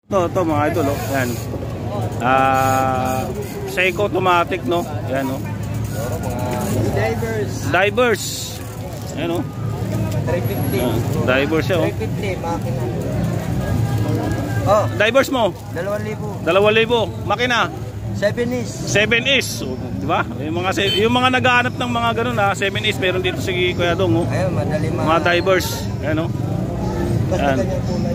Ito mga idol, oh. Yan. Seiko automatic, no? Yan, oh. Divers. Yan, oh. 350. Divers siya, oh. 350 makina. Oh, divers mo? 2,000. 2,000. Makina? 7is. 7is. So, di ba? Yung mga naghahanap ng mga ganun, ha, 7is meron dito si Kuya Dong, oh. Ayun, madali mga divers. Yan, oh. Basta ganyan kulay.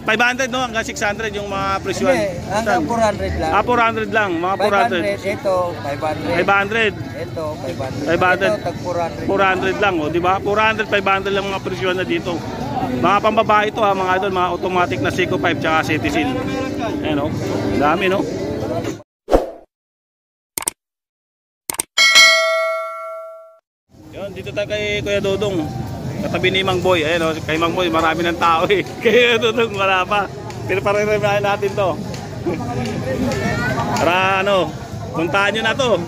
500, no? Hanggang 600 yung mga presyon. Hindi, hanggang 400 lang. 400 lang. Mga 400. 500, ito, 500. 500. Ito, 500. 500. Ito, tag 400. 400 lang, oh, di ba? 400, 500 lang mga presyon na dito. Mga pambabae ito, ha, mga idol, mga automatic na Seiko 5 tsaka Citizen. Ayan, oh. Dami, no? Yun, dito tayo kay Kuya Dodong. Katabi ni Mang Boy. Ayan, oh, kay Mang Boy, marami ng tao, eh. Kaya Dodong, wala pa. Pero parang natin to. Para, ano, puntahan nyo na to.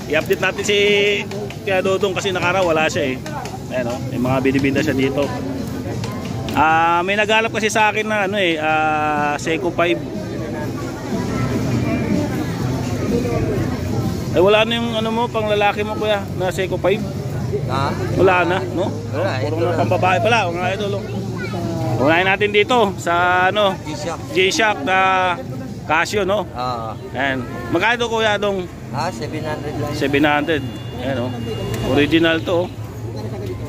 I-update natin si Kuya Dodong kasi nakaraw, wala siya, eh. Ayan, oh, may mga binibinda siya dito. May naghalap kasi sa akin na, ano, eh, Seiko 5. Eh, wala na yung ano mo, pang lalaki mo, kuya, na Seiko 5? Ha? Wala na, no? Wala, puro na pambabae pala, mga idol. Unahin natin dito sa ano, G-Shock na Casio, no? Ayan. Magkano kuya Dong? 700 lang. 700. Ayan, oh. Original to, oh.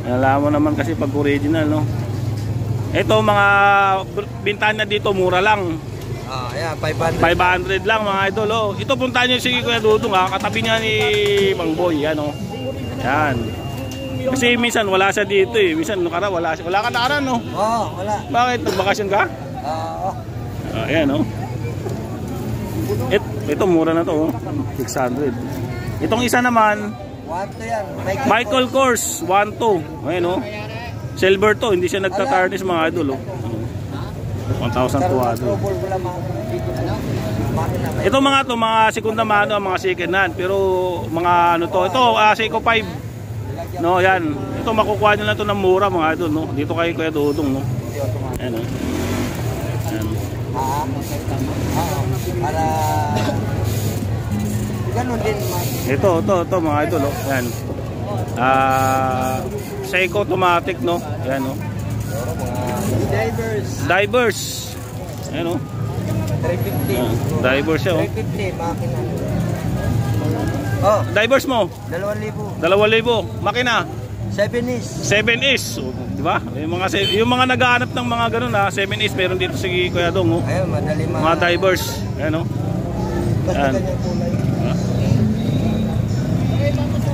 Alam mo naman kasi pag original, no? Ito mga bintahan na dito mura lang. Ayan, 500. 500 lang mga idol, oh. Ito puntahan niyo si Kuya Dudong, ha. Katabi niya ni Mang Boy, yan, oh. Yan. Kasi minsan wala siya dito, eh. Minsan nakara wala siya. Wala ka nakaran, no? Oo, wala. Bakit? Nagbakasyon ka? Oo. Ayan, oh. Ito mura na to, oh. 600. Itong isa naman, 1 yan. Michael Kors 1.2. Ayan, oh. Silver to, hindi siya nagtatarnish mga idol, oh. 1,200. Ito mga to, mga segunda mano, mga second hand, pero mga ano to, ito Seiko 5. No, yan. Ito makukuha niyo lang to ng mura mga idol, no. Dito kay Kuya Dudong, no. Ayan, oh. Ayan. Para ganun din. Ito mga idol, oh. Ayan. Seiko automatic, no. Ayan, oh. Divers. Ayan, oh. 350. Divers siya, oh. 350 makina. Oh, divers mo? 2,000. 2,000. Makina? 7is. 7is. So, di ba? Yung mga naghahanap ng mga ganun, ha, 7is meron dito si Kuya Dong, oh. Ayun, madali mga divers. Ayan, oh. Basta ganyan kulay.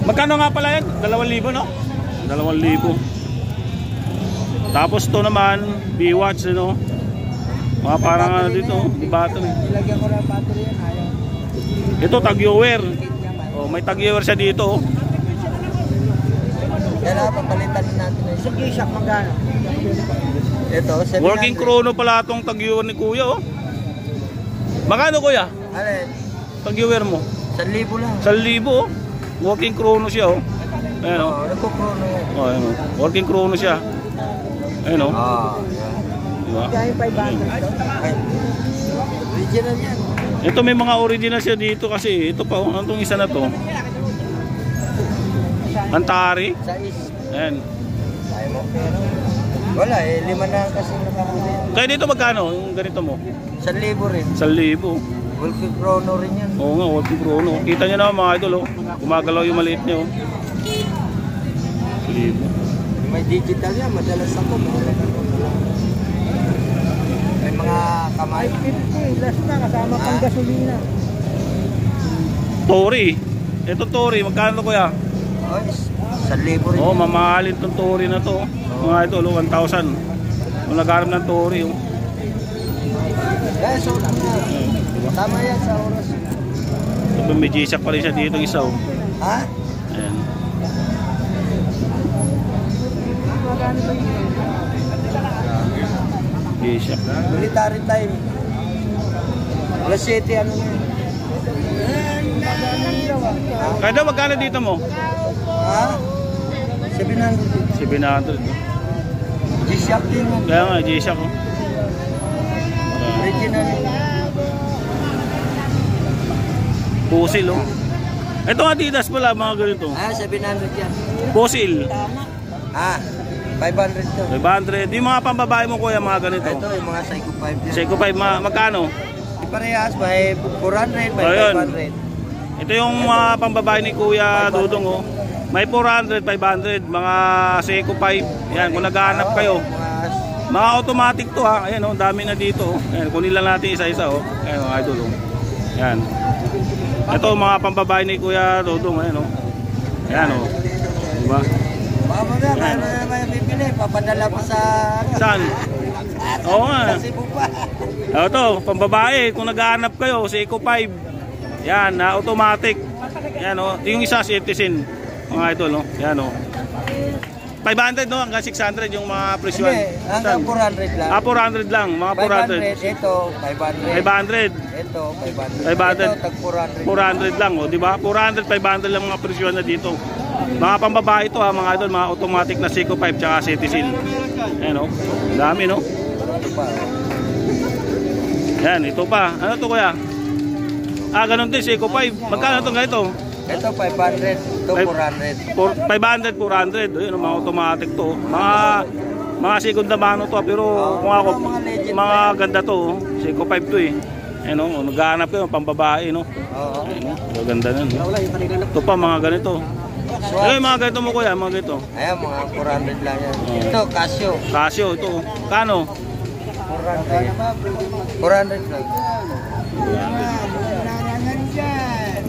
Magkano nga pala yan? 2,000, no? 2,000. Tapos to naman, B-Watch, ano? Mga parang ano dito, di battery. Ilagyan ko lang battery yan, ayaw. Ito, tag-viewer. Oh, may tag-viewer siya dito, oh. Kaya papalitan natin. Sa G-Shock magkano? Ito, 700. Working chrono pala itong tag-viewer ni Kuya, oh. Magkano, Kuya? Alin? Tag-viewer mo? 1,000 lang. 1,000, oh. Working chrono siya, oh. Ayan, oh. Nagko-chrono yan. Oh, ayan, oh. Working chrono siya. Ayan, oh. Yan. Diba? Kaya 500. Original yan. Ito may mga original siya dito kasi. Ito pa, itong isa na to. Antari. Ayan. Wala eh, 5 na kasi nakakuli. Kaya dito magkano yung ganito mo? 1,000 rin. 1,000. Working chrono rin yan. Oo nga, working chrono. Kita nyo naman mga idol, oh. Gumagalaw yung maliit nyo, oh. 1,000. May digital yan, madalas ako. May mga kamay. 50, last na, kasama pang gasolina. Tori. Ito Tori, magkano kuya? 1,000 rin. Oh, mamahalin tong Tori na to. Mga idol, 1,000. Kung nagharap ng Tori, oh. Kaya so, tama yan sa oras. Ito may G-Shock pa rin siya dito isa, oh. Ha? Ayan. G-Shock. Military time. Alas 7 ano na yun. Kaya daw magkano dito mo? Ha? 700. 700. G-Shock din. Kaya nga, G-Shock, oh. Fossil, oh. Ito Adidas pala, mga ganito. 700 yan. Fossil. 500 to. 500. Yung mga pambabae mo kuya, mga ganito. Ito yung mga Seiko 5 yan. Seiko 5, magkano? Di parehas, may 400, may Ayun. 500. Ito yung mga pambabae ni Kuya Dudong, oh. May 400, 500, mga Seiko 5. Yan, kung naghahanap kayo. Mga automatic to ha. Ayan, oh, dami na dito, oh. Ayan, kunin lang natin isa-isa, oh. Ayan, oh, idol, oh. Yan. Ito mga pambabae ni Kuya Dudong, ayan, oh. Ayan, oh. Diba? Mamaya, kaya na naman yung bibili. Papadala pa sa... Saan? Oo nga. Sa Cebu pa. Ito, pambabae, kung naghahanap kayo, Seiko 5. Yan, na automatic. Yan, oh. Yung isa, citizen. Mga idol, oh. Yan, oh. 500, no? Hanggang 600 yung mga presyon. Hindi, hanggang 400 lang. 400 lang, mga 400. 500, ito, 500. 500. Ito, 500. 500. Ito, tag 400. 400 lang, oh, di ba? 400, 500 lang mga presyon na dito. Mga pambabae ito, ha, mga idol, mga automatic na Seiko 5 tsaka citizen. Ayan, oh. Dami, no? Ito pa. Yan, ito pa. Ano to kuya? Ganun din, Seiko 5. Magkano itong ganito? Ito, 500. Ito, 400. 500, 400. Ayun, mga automatic to. Mga segunda mano to. Pero kung ako, mga ganda to. Seiko 5 to eh. Ayun, oh, naghahanap kayo, pambabae, no? Oo. Ayun, oh, ganda nun. Ito pa, mga ganito. Ayun, mga ganito mo kuya, mga ganito. Ayan, mga 400 lang yan. Ito, Casio. Casio, ito. Kano? 400. 400 lang.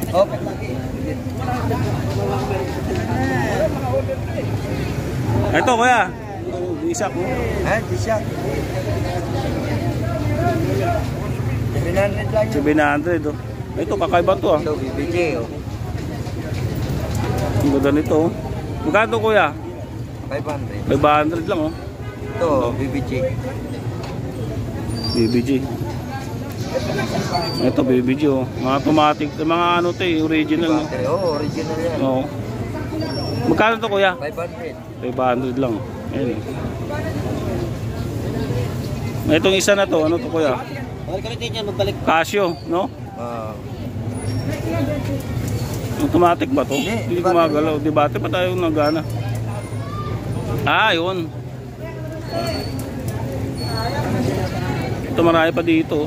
Okay. Ito kuya. Isa ko. T-shirt. 700 lang yun. 700, oh. Ito, kakaiba to, ah. Ito, BBJ, oh. Ang ganda nito, oh. Magkano to, kuya? 500. 500 lang, oh. Ito, BBJ. BBG. Ito, BBG, oh. Mga automatic, mga ano to, original, no? Oo, original yan. Oo. Magkano to, kuya? 500. 500 lang. Ayan. Itong isa na to, ano to, kuya? Casio, no? Automatic ba to? Hindi gumagalaw. Di bate pa tayo nagana. Yun. Ito marami pa dito.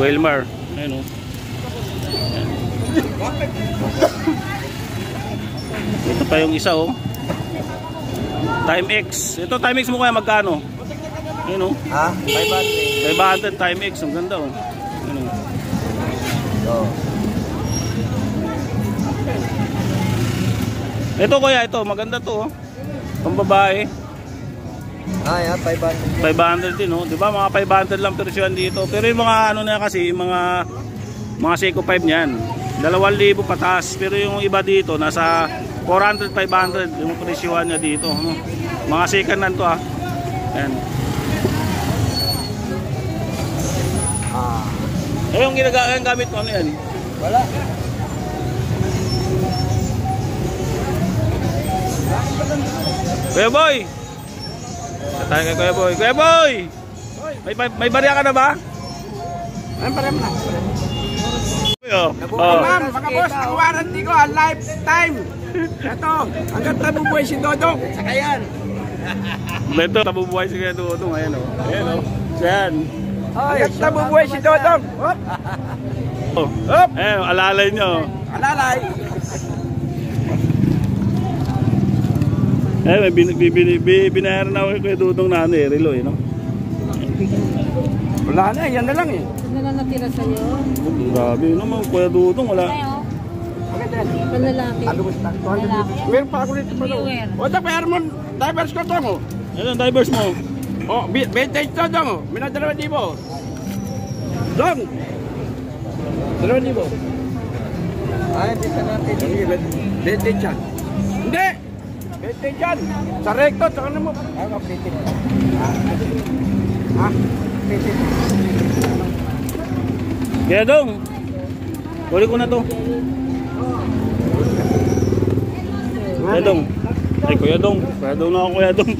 Wilmar. Ayun, oh. Ito pa yung isa, oh. Time X. Ito Time X mo kaya magkano? Ayun, oh. 500. 500 Time X. Ang ganda, oh. Ayun, oh. Ito kuya, ito maganda to, oh. Pambabae. Yan, 500. 500 din, oh. 'Di ba? Mga 500 lang presyon dito. Pero yung mga ano na kasi, yung mga Seiko 5 niyan, 2,000 pataas. Pero yung iba dito nasa 400, 500 yung presyon niya dito, no? Mga second hand to, ah. Ayan. Yung gamit mo, ano yan? Wala. Kuya Boy! Tayo kay Kuya Boy. Kuya Boy! May barya ka na ba? Ano pa rin na? Oh. Ma'am, mga boss, ang warranty ko, lifetime. Ito, hanggang tabubuhay si Dodong. Saka yan. Ito, tabubuhay si Kuya Dudong. Ayan, oh. Ayan, oh. Ayan. Hanggang tabubuhay si Dodong. Hop! Oh. Hop! Ayan, alalay nyo. Alalay. Ayan, binayaran na ako kay Kuya Dudong na ano eh, relo eh, no? Wala na, yan na lang eh. Ano na natira sa'yo? Grabe naman, Kuya Dudong, wala. Ayaw. Panlalaki. Lalaki. Meron pa ako dito pa daw. O, tapos mo, divers ko tong, oh. Ayan, divers mo. Oh, vintage to dong, oh. May na 2,000. Dong! 2,000. Dito natin. Vintage yan. Hindi! Vintage yan. Sa recto, saka na mo. Updated. Updated. Kuya Dong, huli ko na to. Kuya Dong. Ay, Kuya Dong. Kuya Dong na ako, Kuya Dong.